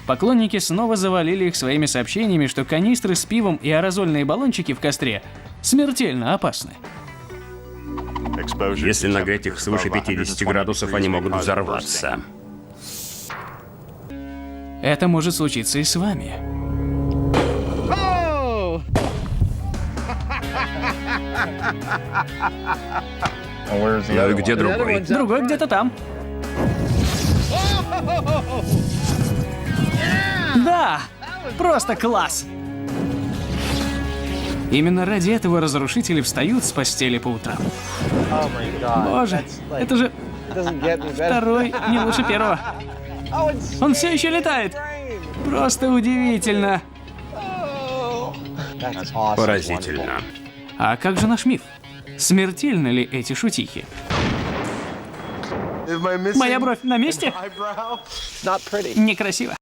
Поклонники снова завалили их своими сообщениями, что канистры с пивом и аэрозольные баллончики в костре смертельно опасны. Если нагреть их свыше 50 градусов, они могут взорваться. Это может случиться и с вами. Ну и где другой? Другой где-то там. Да! Просто класс! Именно ради этого разрушители встают с постели по утрам. Боже, это же второй не лучше первого. Он все еще летает. Просто удивительно. Поразительно. А как же наш миф? Смертельны ли эти шутихи? Моя бровь на месте? Некрасиво.